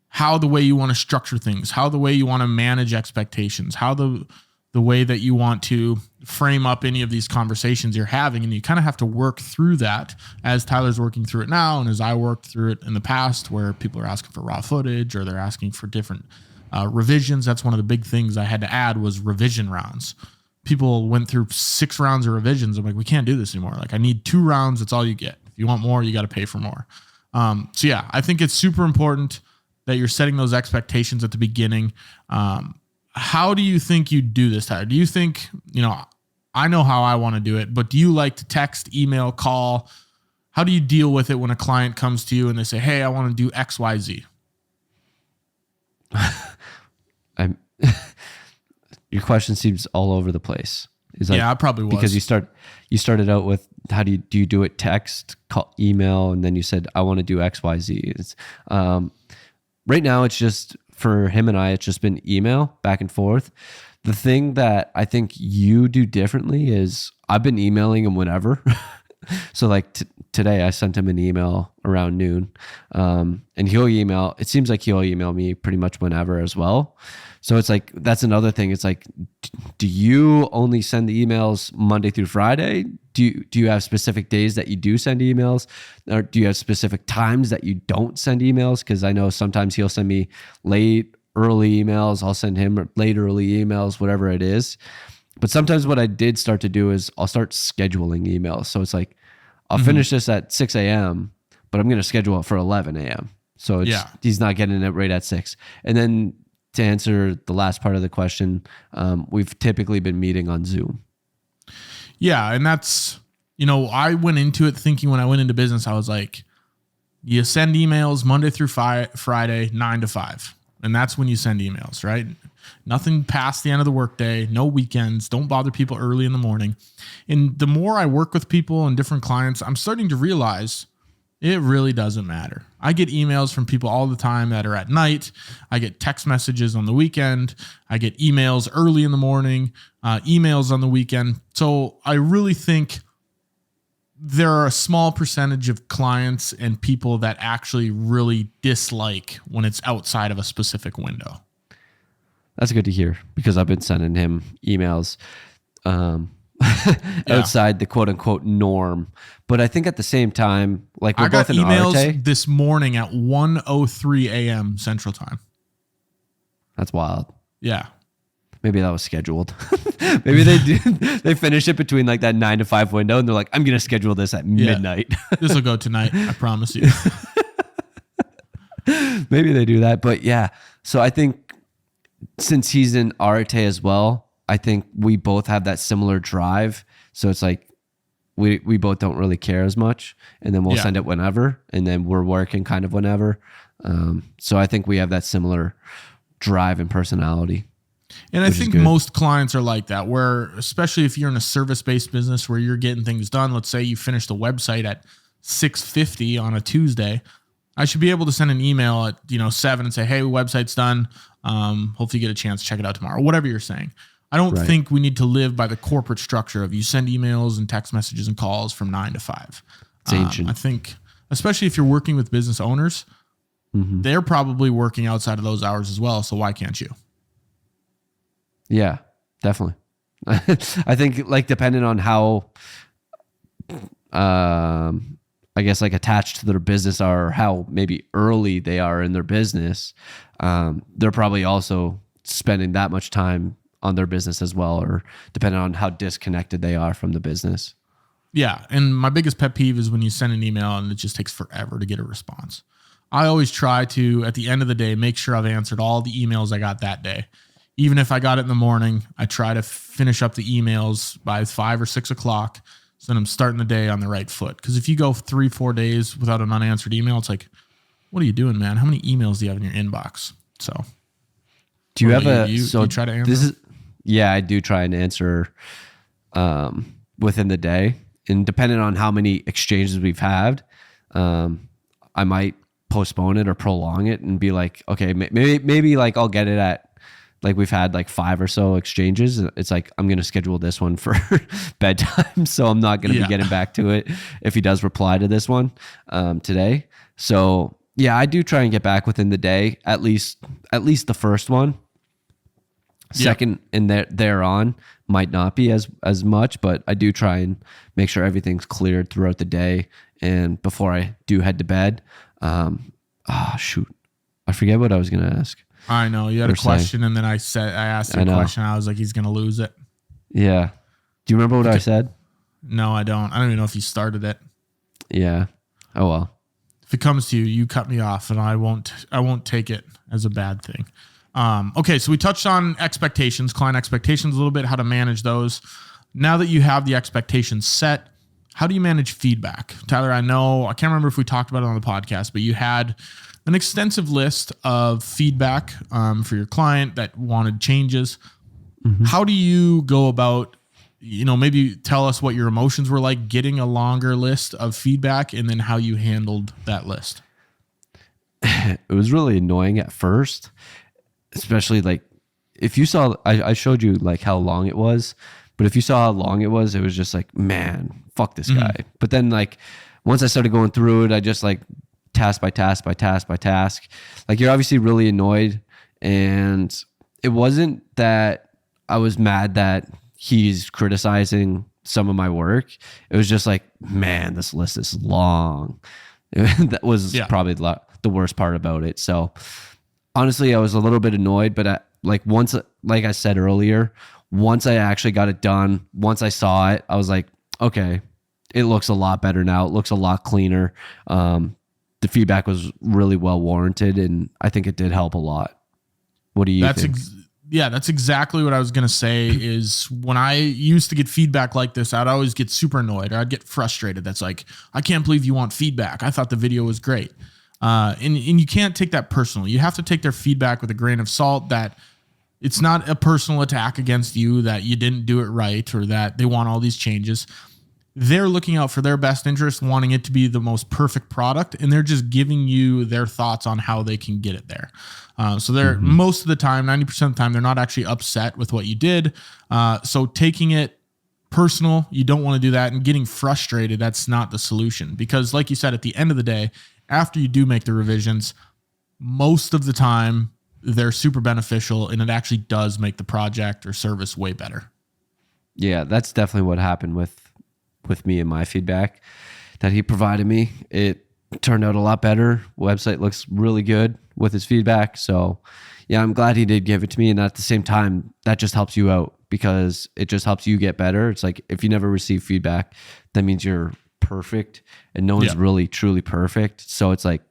how the way you want to structure things, how the way you want to manage expectations, how the way that you want to frame up any of these conversations you're having. And you kind of have to work through that, as Tyler's working through it now, and as I worked through it in the past, where people are asking for raw footage, or they're asking for different revisions. That's one of the big things I had to add, was revision rounds. People went through 6 rounds of revisions. I'm like, we can't do this anymore. Like, I need 2 rounds. That's all you get. If you want more, you got to pay for more. So yeah, I think it's super important that you're setting those expectations at the beginning. How do you think you do this, Tyler? Do you think, I know how I want to do it, but do you like to text, email, call? How do you deal with it when a client comes to you and they say, hey, I want to do X, Y, Z? Your question seems all over the place. Yeah, I probably was. Because you started out with, how do you do it? Text, call, email, and then you said, I want to do X, Y, Z. It's, right now, it's just, for him and I, it's just been email back and forth. The thing that I think you do differently is, I've been emailing him whenever. So like today I sent him an email around noon, and it seems like he'll email me pretty much whenever as well. So it's like, that's another thing. It's like, do you only send the emails Monday through Friday? Do you have specific days that you do send emails, or do you have specific times that you don't send emails? Because I know sometimes he'll send me late, early emails. I'll send him late, early emails, whatever it is. But sometimes what I did start to do is I'll start scheduling emails. So it's like, I'll finish this at 6 a.m., but I'm going to schedule it for 11 a.m. So he's not getting it right at 6. And then to answer the last part of the question, we've typically been meeting on Zoom. Yeah. And that's, I went into it thinking, when I went into business, I was like, you send emails Monday through Friday, 9 to 5. And that's when you send emails, right? Nothing past the end of the workday, no weekends. Don't bother people early in the morning. And the more I work with people and different clients, I'm starting to realize it really doesn't matter. I get emails from people all the time that are at night. I get text messages on the weekend. I get emails early in the morning, emails on the weekend. So I really think there are a small percentage of clients and people that actually really dislike when it's outside of a specific window. That's good to hear, because I've been sending him emails. Yeah. outside the quote unquote norm. But I think at the same time, like we're I got both in emails Arte. this morning at 1:03 a.m. Central Time. That's wild. Yeah. Maybe that was scheduled. Maybe they do. They finish it between like that 9 to 5 window, and they're like, "I'm gonna schedule this at midnight." This will go tonight. I promise you. Maybe they do that, but yeah. So I think since he's in Arte as well, I think we both have that similar drive. So it's like we both don't really care as much, and then we'll send it whenever, and then we're working kind of whenever. So I think we have that similar drive and personality. And I think most clients are like that, where especially if you're in a service-based business where you're getting things done. Let's say you finish the website at 6:50 on a Tuesday. I should be able to send an email at 7 and say, "Hey, website's done. Hopefully you get a chance to check it out tomorrow." Whatever you're saying. I don't think we need to live by the corporate structure of you send emails and text messages and calls from 9 to 5. It's ancient. I think, especially if you're working with business owners, they're probably working outside of those hours as well. So why can't you? Yeah, definitely. I think like depending on how, I guess like attached to their business are, or how maybe early they are in their business, they're probably also spending that much time on their business as well, or depending on how disconnected they are from the business. Yeah. And my biggest pet peeve is when you send an email and it just takes forever to get a response. I always try to, at the end of the day, make sure I've answered all the emails I got that day. Even if I got it in the morning, I try to finish up the emails by 5 or 6 o'clock. So then I'm starting the day on the right foot. Because if you go 3-4 days without an unanswered email, it's like, what are you doing, man? How many emails do you have in your inbox? So do you have do you try to answer? I do try and answer within the day. And depending on how many exchanges we've had, I might postpone it or prolong it and be like, okay, maybe like I'll get it at, like we've had like 5 or so exchanges. It's like, I'm going to schedule this one for bedtime. So I'm not going to be getting back to it if he does reply to this one today. So yeah, I do try and get back within the day, at least the first one. Second and thereon might not be as much, but I do try and make sure everything's cleared throughout the day. And before I do head to bed, shoot, I forget what I was going to ask. I know you had a question, and then I asked you a question. I was like, he's going to lose it. Yeah. Do you remember what I said? No, I don't. I don't even know if you started it. Yeah. Oh, well. If it comes to you, you cut me off, and I won't take it as a bad thing. Okay. So we touched on expectations, client expectations a little bit, how to manage those. Now that you have the expectations set, how do you manage feedback? Tyler, I can't remember if we talked about it on the podcast, but you had an extensive list of feedback for your client that wanted changes. Mm-hmm. How do you go about, maybe tell us what your emotions were like getting a longer list of feedback, and then how you handled that list? It was really annoying at first, especially like if you saw, I showed you like how long it was, but if you saw how long it was just like, man, fuck this guy. But then like once I started going through it, I just like task by task by task by task. Like you're obviously really annoyed, and it wasn't that I was mad that he's criticizing some of my work. It was just like, man, this list is long. That was probably the worst part about it. So honestly, I was a little bit annoyed, but once, like I said earlier, once I actually got it done, once I saw it, I was like, okay, it looks a lot better now. It looks a lot cleaner. The feedback was really well warranted, and I think it did help a lot. What do you think? That's exactly what I was going to say is when I used to get feedback like this, I'd always get super annoyed, or I'd get frustrated. That's like, I can't believe you want feedback. I thought the video was great. And you can't take that personally. You have to take their feedback with a grain of salt, that it's not a personal attack against you, that you didn't do it right, or that they want all these changes. They're looking out for their best interest, wanting it to be the most perfect product, and they're just giving you their thoughts on how they can get it there. So they're most of the time, 90% of the time, they're not actually upset with what you did. So taking it personal, you don't want to do that, and getting frustrated, that's not the solution. Because like you said, at the end of the day, after you do make the revisions, most of the time they're super beneficial, and it actually does make the project or service way better. Yeah, that's definitely what happened with me and my feedback that he provided me. It turned out a lot better. Website looks really good with his feedback. So yeah, I'm glad he did give it to me. And at the same time, that just helps you out because it just helps you get better. It's like if you never receive feedback, that means you're perfect and no one's really truly perfect. So it's like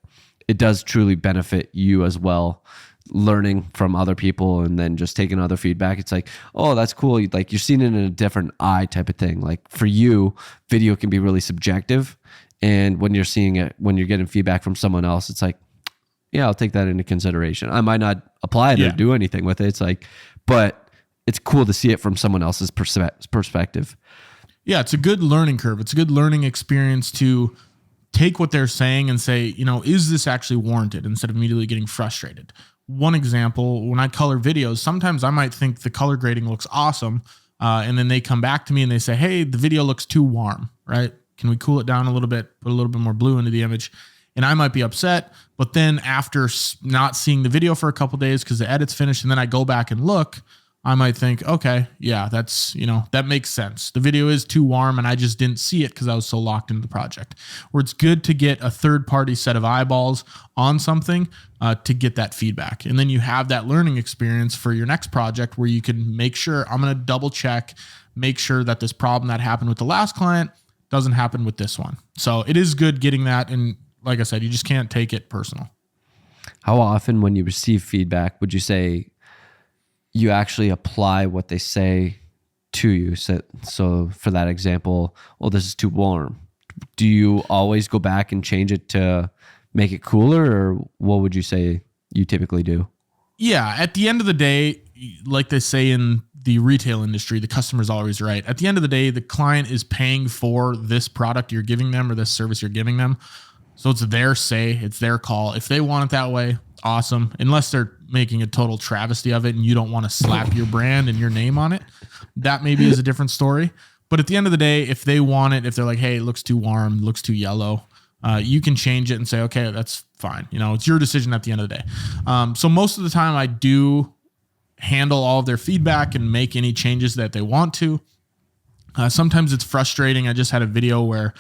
it does truly benefit you as well, learning from other people and then just taking other feedback. It's like, oh, that's cool. Like you're seeing it in a different eye type of thing. Like for you, video can be really subjective. And when you're seeing it, when you're getting feedback from someone else, it's like, yeah, I'll take that into consideration. I might not apply it or do anything with it. It's like, but it's cool to see it from someone else's perspective. Yeah, it's a good learning curve. It's a good learning experience to take what they're saying and say, is this actually warranted instead of immediately getting frustrated. One example, when I color videos, sometimes I might think the color grading looks awesome. And then they come back to me and they say, hey, the video looks too warm, right? Can we cool it down a little bit, put a little bit more blue into the image? And I might be upset, but then after not seeing the video for a couple days because the edit's finished and then I go back and look, I might think, okay, yeah, that's, that makes sense. The video is too warm and I just didn't see it because I was so locked into the project. Where it's good to get a third-party set of eyeballs on something to get that feedback. And then you have that learning experience for your next project where you can make sure, I'm going to double check, make sure that this problem that happened with the last client doesn't happen with this one. So it is good getting that. And like I said, you just can't take it personal. How often when you receive feedback, would you say you actually apply what they say to you? So for that example, well, this is too warm. Do you always go back and change it to make it cooler, or what would you say you typically do? Yeah, at the end of the day, like they say in the retail industry, the customer's always right. At the end of the day, the client is paying for this product you're giving them or this service you're giving them. So it's their say, it's their call. If they want it that way, awesome. Unless they're making a total travesty of it and you don't want to slap your brand and your name on it, that maybe is a different story. But at the end of the day, if they want it, if they're like, hey, it looks too warm, looks too yellow, you can change it and say, okay, that's fine. It's your decision at the end of the day. So most of the time I do handle all of their feedback and make any changes that they want to. Sometimes it's frustrating. I just had a video where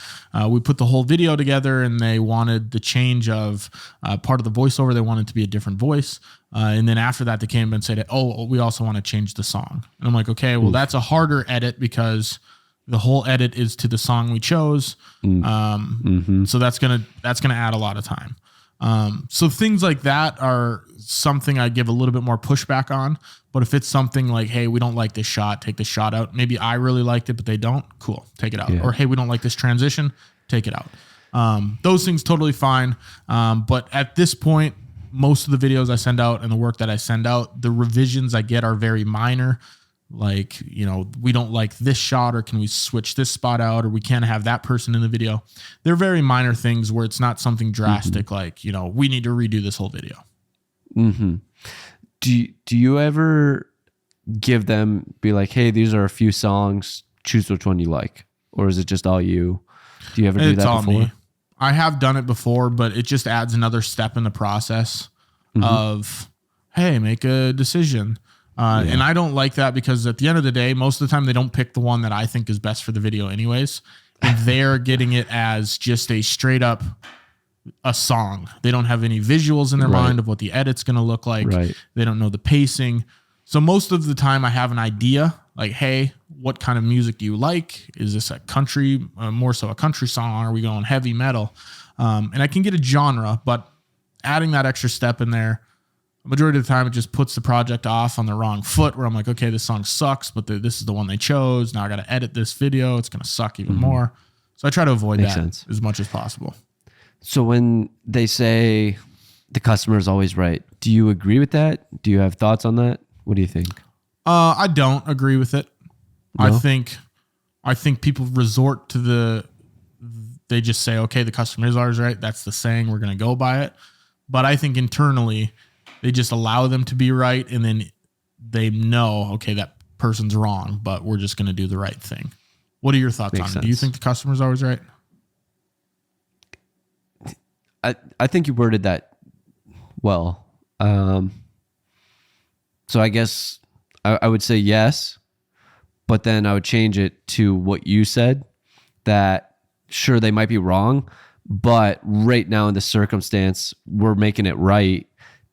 we put the whole video together and they wanted the change of part of the voiceover. They wanted it to be a different voice. And then after that, they came and said, oh, we also want to change the song. And I'm like, okay, well, that's a harder edit because the whole edit is to the song we chose. So that's gonna add a lot of time. So things like that are something I give a little bit more pushback on. But if it's something like, hey, we don't like this shot, take the shot out. Maybe I really liked it, but they don't. Cool, take it out. Yeah. Or hey, we don't like this transition, take it out. Those things totally fine. But at this point, most of the videos I send out and the work that I send out, the revisions I get are very minor. Like, we don't like this shot, or can we switch this spot out, or we can't have that person in the video. They're very minor things where it's not something drastic, like, we need to redo this whole video. Mm-hmm. Do you ever give them, be like, hey, these are a few songs, choose which one you like? Or is it just all you? Do you ever do that before? Me. I have done it before, but it just adds another step in the process of, hey, make a decision. And I don't like that because at the end of the day, most of the time they don't pick the one that I think is best for the video anyways. And they're getting it as just a straight up a song. They don't have any visuals in their mind of what the edit's going to look like. They don't know the pacing. So most of the time I have an idea like, hey, what kind of music do you like? Is this a country, more so a country song? Are we going heavy metal? And I can get a genre, but adding that extra step in there, majority of the time, it just puts the project off on the wrong foot where I'm like, okay, this song sucks, but this is the one they chose. Now I got to edit this video. It's going to suck even more. So I try to avoid that as much as possible. So when they say the customer is always right, do you agree with that? Do you have thoughts on that? What do you think? I don't agree with it. No? I think people resort to they just say, okay, the customer is always right. That's the saying. We're going to go by it. But I think internally, they just allow them to be right, and then they know, okay, that person's wrong, but we're just going to do the right thing. What are your thoughts on it? Do you think the customer's always right? I think you worded that well. So I guess I would say yes, But then I would change it to what you said, that sure, they might be wrong, but right now in the circumstance, we're making it right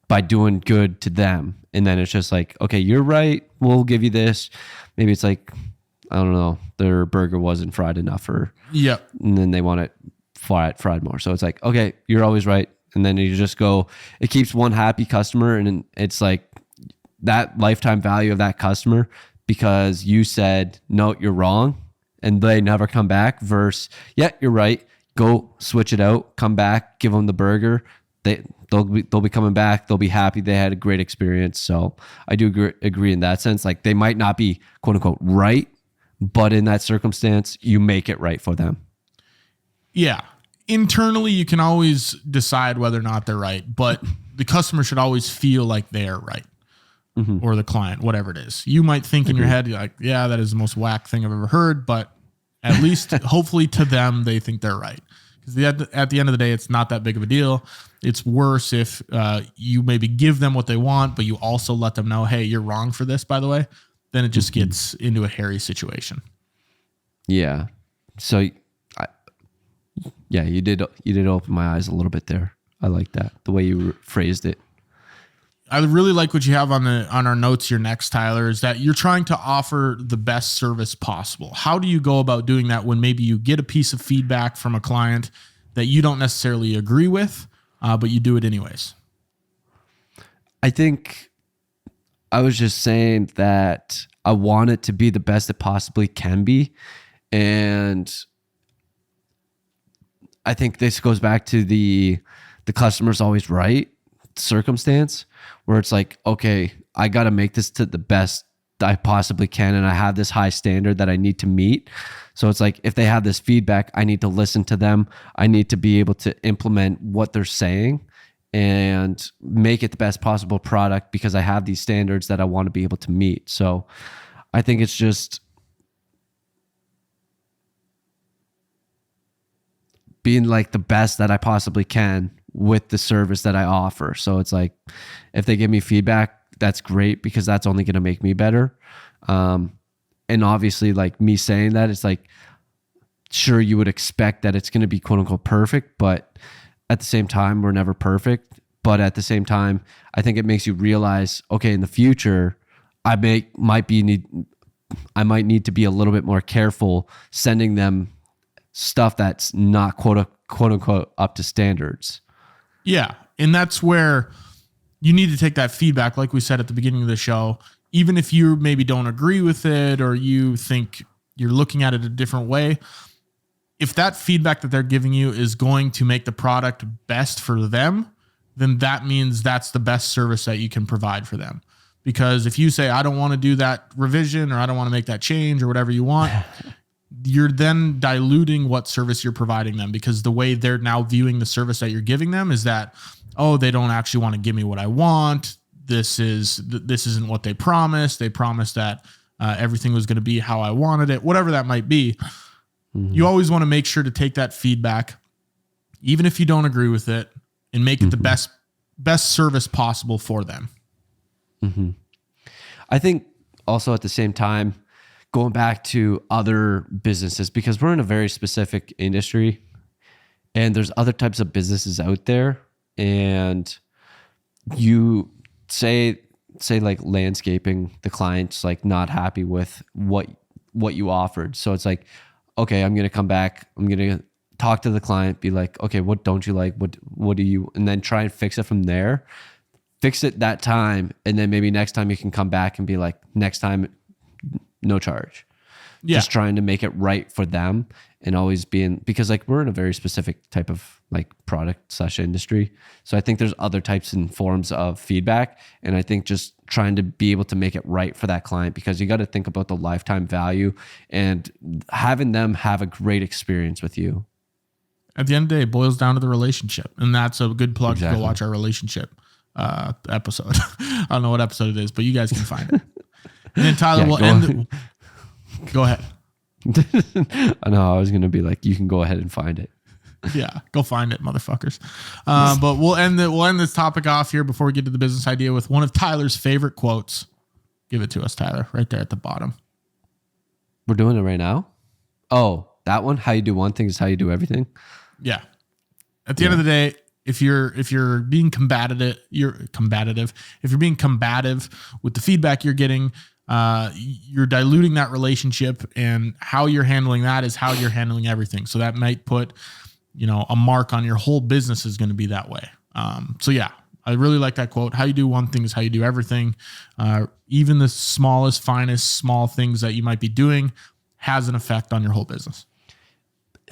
by doing good to them. And then it's just like, okay, you're right. We'll give you this. Maybe it's like, I don't know, their burger wasn't fried enough, or and then they want it fried more. So it's like, okay, you're always right. And then you just go, it keeps one happy customer, and it's like that lifetime value of that customer, because you said, no, you're wrong, and they never come back, versus, yeah, you're right. Go switch it out, come back, give them the burger. They'll be coming back. They'll be happy. They had a great experience. So I do agree in that sense. Like, they might not be quote unquote right, but in that circumstance, you make it right for them. Yeah. Internally, you can always decide whether or not they're right, but the customer should always feel like they're right, or the client, whatever it is. You might think in your head, you're like, yeah, that is the most whack thing I've ever heard, but at least hopefully to them, they think they're right. Because at the end of the day, it's not that big of a deal. It's worse if you maybe give them what they want, but you also let them know, hey, you're wrong for this, by the way. Then it just gets into a hairy situation. Yeah. So, you did open my eyes a little bit there. I like that, the way you phrased it. I really like what you have on our notes here next, Tyler, is that you're trying to offer the best service possible. How do you go about doing that when maybe you get a piece of feedback from a client that you don't necessarily agree with, but you do it anyways? I think I was just saying that I want it to be the best it possibly can be. And I think this goes back to the customer's always right circumstance, where it's like, okay, I got to make this to the best I possibly can, and I have this high standard that I need to meet. So it's like, if they have this feedback, I need to listen to them. I need to be able to implement what they're saying and make it the best possible product, because I have these standards that I want to be able to meet. So I think it's just being like the best that I possibly can with the service that I offer. So it's like, if they give me feedback, that's great, because that's only going to make me better. And obviously, like, me saying that, it's like, sure, you would expect that it's going to be quote unquote perfect, but at the same time, we're never perfect. But at the same time, I think it makes you realize, okay, in the future, I might need to be a little bit more careful sending them stuff that's not quote unquote up to standards. Yeah. And that's where you need to take that feedback, like we said at the beginning of the show, even if you maybe don't agree with it, or you think you're looking at it a different way. If that feedback that they're giving you is going to make the product best for them, then that means that's the best service that you can provide for them. Because if you say, I don't want to do that revision, or I don't want to make that change, or whatever you want, you're then diluting what service you're providing them, because the way they're now viewing the service that you're giving them is that, oh, they don't actually want to give me what I want. This isn't what they promised. They promised that everything was going to be how I wanted it, whatever that might be. You always want to make sure to take that feedback, even if you don't agree with it, and make it the best service possible for them. I think also at the same time, going back to other businesses, because we're in a very specific industry, and there's other types of businesses out there, and you say like landscaping, the client's like not happy with what you offered. So it's like, okay, I'm going to come back. I'm going to talk to the client, be like, okay, what don't you like? What do you, and then try and fix it from there. Fix it that time. And then maybe next time you can come back and be like, next time, no charge. Yeah. Just trying to make it right for them, and always being, because like we're in a very specific type of like product / industry. So I think there's other types and forms of feedback. And I think just trying to be able to make it right for that client, because you got to think about the lifetime value and having them have a great experience with you. At the end of the day, it boils down to the relationship. And that's a good plug to go watch our relationship episode. I don't know what episode it is, but you guys can find it. And then Tyler will end. Go ahead. I know. I was going to be like, you can go ahead and find it. Yeah, go find it, motherfuckers. But we'll end this topic off here before we get to the business idea with one of Tyler's favorite quotes. Give it to us, Tyler, right there at the bottom. We're doing it right now. Oh, that one. How you do one thing is how you do everything. Yeah. At the end of the day, if you're being combative, if you're being combative with the feedback you're getting, you're diluting that relationship, and how you're handling that is how you're handling everything. So that might put, a mark on your whole business is going to be that way. So yeah, I really like that quote. How you do one thing is how you do everything. Even the smallest, finest, small things that you might be doing has an effect on your whole business.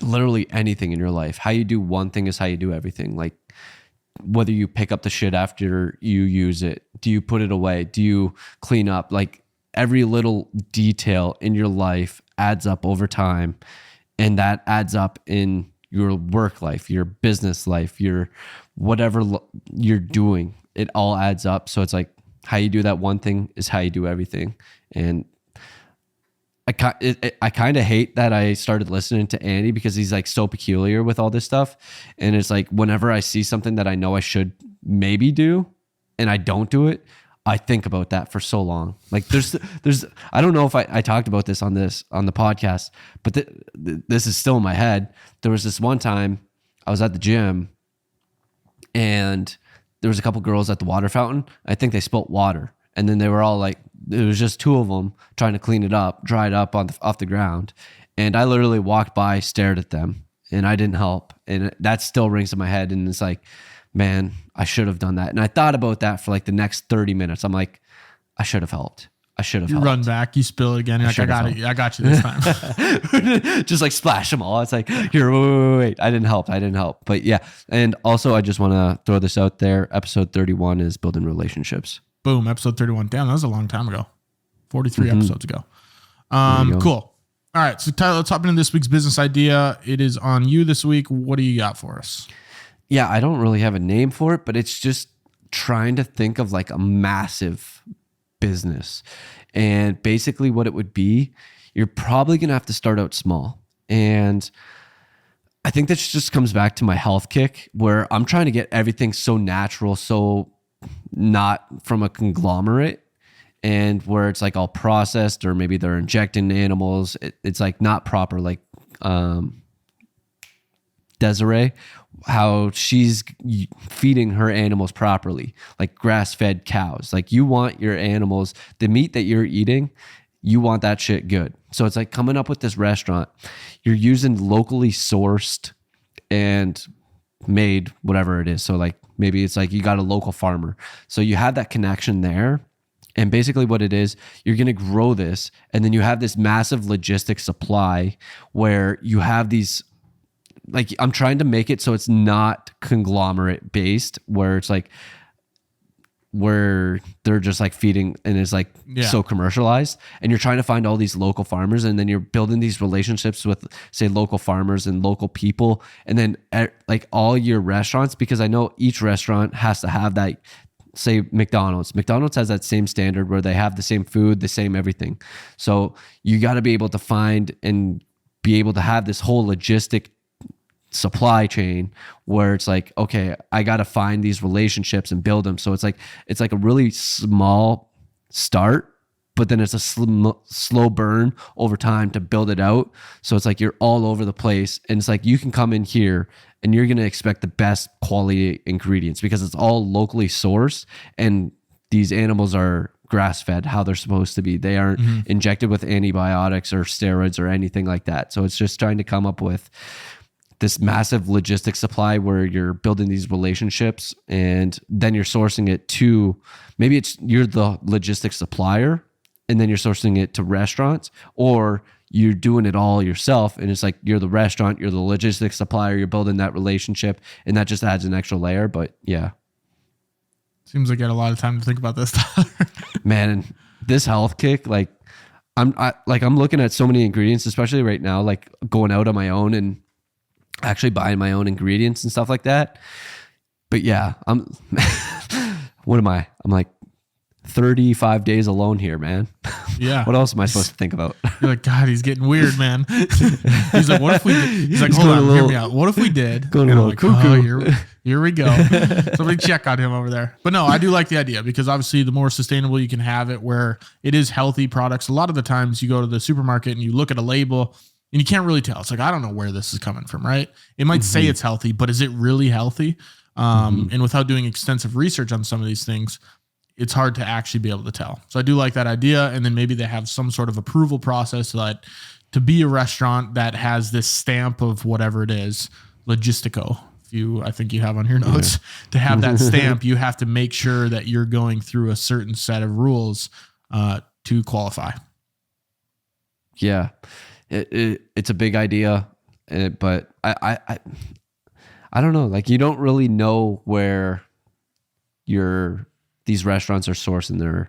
Literally anything in your life. How you do one thing is how you do everything. Like whether you pick up the shit after you use it, do you put it away? Do you clean up? Like every little detail in your life adds up over time, and that adds up in your work life, your business life, your whatever you're doing. It all adds up. So it's like how you do that one thing is how you do everything. And I kind of hate that I started listening to Andy because he's like so peculiar with all this stuff. And it's like whenever I see something that I know I should maybe do and I don't do it, I think about that for so long. Like there's I don't know if I talked about this on the podcast, but this is still in my head. There was this one time I was at the gym and there was a couple girls at the water fountain. I think they spilt water, and then they were all like, it was just two of them trying to clean it up, dry it up off the ground. And I literally walked by, stared at them, and I didn't help. And that still rings in my head. And it's like, man, I should have done that. And I thought about that for like the next 30 minutes. I'm like, I should have helped. You run back, you spill it again. You're like, I got it. I got you this time. Just like splash them all. It's like, here, wait. I didn't help. But yeah. And also I just want to throw this out there. Episode 31 is building relationships. Boom. Episode 31. Damn, that was a long time ago. 43 episodes ago. Cool. All right. So Tyler, let's hop into this week's business idea. It is on you this week. What do you got for us? Yeah, I don't really have a name for it, but it's just trying to think of like a massive business. And basically what it would be, you're probably going to have to start out small. And I think this just comes back to my health kick where I'm trying to get everything so natural, so not from a conglomerate, and where it's like all processed, or maybe they're injecting animals. It's like not proper, like Desiree, how she's feeding her animals properly, like grass-fed cows. Like you want your animals, the meat that you're eating, you want that shit good. So it's like coming up with this restaurant. You're using locally sourced and made whatever it is. So like maybe it's like you got a local farmer. So you have that connection there. And basically what it is, you're going to grow this, and then you have this massive logistics supply where you have these, like I'm trying to make it so it's not conglomerate based, where it's like where they're just like feeding and it's like so commercialized, and you're trying to find all these local farmers, and then you're building these relationships with say local farmers and local people, and then like all your restaurants, because I know each restaurant has to have that. Say McDonald's has that same standard where they have the same food, the same everything. So you got to be able to find and be able to have this whole logistic supply chain where it's like, okay, I got to find these relationships and build them. So it's like a really small start, but then it's a slow burn over time to build it out. So it's like you're all over the place, and it's like you can come in here and you're going to expect the best quality ingredients because it's all locally sourced, and these animals are grass-fed how they're supposed to be. They aren't injected with antibiotics or steroids or anything like that. So it's just trying to come up with this massive logistics supply where you're building these relationships, and then you're sourcing it to, maybe you're the logistics supplier, and then you're sourcing it to restaurants, or you're doing it all yourself, and it's like you're the restaurant, you're the logistics supplier, you're building that relationship, and that just adds an extra layer. But yeah, seems like you had a lot of time to think about this. Man, this health kick, like I'm looking at so many ingredients, especially right now, like going out on my own and actually buying my own ingredients and stuff like that. But yeah, what am I? I'm like 35 days alone here, man. Yeah. What else am I supposed to think about? You're like, God, he's getting weird, man. He's like, what if we did? He's like, hold on, hear me out. What if we did? Going a And I'm little like, cuckoo. oh, here we go. Somebody check on him over there. But no, I do like the idea because obviously the more sustainable you can have it where it is healthy products. A lot of the times you go to the supermarket and you look at a label and you can't really tell. It's like, I don't know where this is coming from, right? It might say it's healthy, but is it really healthy? And without doing extensive research on some of these things, it's hard to actually be able to tell. So I do like that idea. And then maybe they have some sort of approval process that to be a restaurant that has this stamp of whatever it is, logistico. I think you have on your notes to have that stamp, you have to make sure that you're going through a certain set of rules to qualify. Yeah, it's a big idea, but I don't know. Like you don't really know where these restaurants are sourcing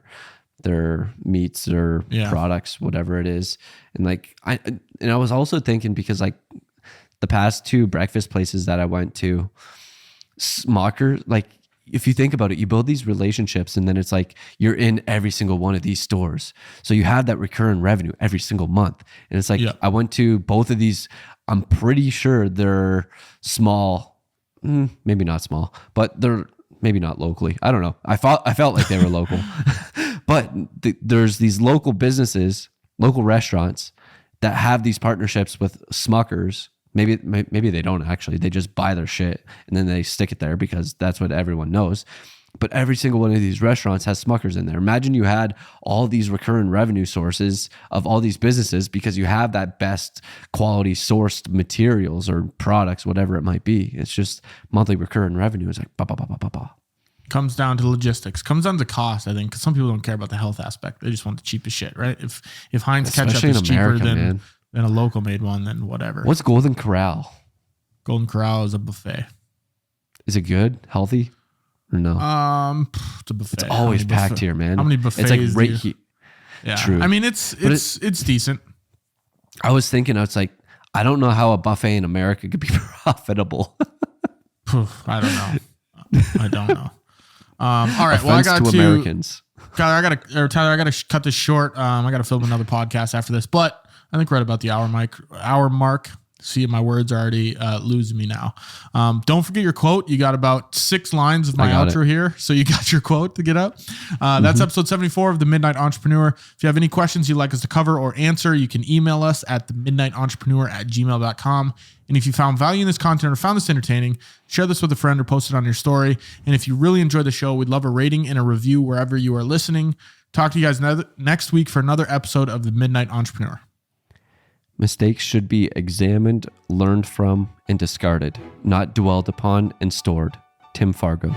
their meats, their products, whatever it is. And like I was also thinking because like the past 2 breakfast places that I went to, Smucker, like if you think about it, you build these relationships and then it's like you're in every single one of these stores. So you have that recurring revenue every single month. And it's like I went to both of these. I'm pretty sure they're small, maybe not small, but they're maybe not locally. I don't know. I felt like they were local, but there's these local businesses, local restaurants that have these partnerships with Smuckers. Maybe they don't actually. They just buy their shit and then they stick it there because that's what everyone knows. But every single one of these restaurants has Smuckers in there. Imagine you had all these recurring revenue sources of all these businesses because you have that best quality sourced materials or products, whatever it might be. It's just monthly recurring revenue. It's like Comes down to logistics. Comes down to cost, I think, because some people don't care about the health aspect. They just want the cheapest shit, right? If Heinz ketchup is cheaper than a local made one, then whatever. What's Golden Corral? Golden Corral is a buffet. Is it good? Healthy? Or no? It's a buffet. It's always packed here, man. How many buffets? It's like right here. Yeah. True. I mean, it's decent. I was thinking, I was like, I don't know how a buffet in America could be profitable. I don't know. All right. Well, I got to Americans. Tyler, I gotta cut this short. I gotta film another podcast after this, but I think right about the hour mark. See, my words are already losing me now. Don't forget your quote. You got about 6 lines of my outro here. So you got your quote to get up. That's episode 74 of The Midnight Entrepreneur. If you have any questions you'd like us to cover or answer, you can email us at themidnightentrepreneur@gmail.com. And if you found value in this content or found this entertaining, share this with a friend or post it on your story. And if you really enjoyed the show, we'd love a rating and a review wherever you are listening. Talk to you guys next week for another episode of The Midnight Entrepreneur. Mistakes should be examined, learned from, and discarded, not dwelled upon and stored. Tim Fargo.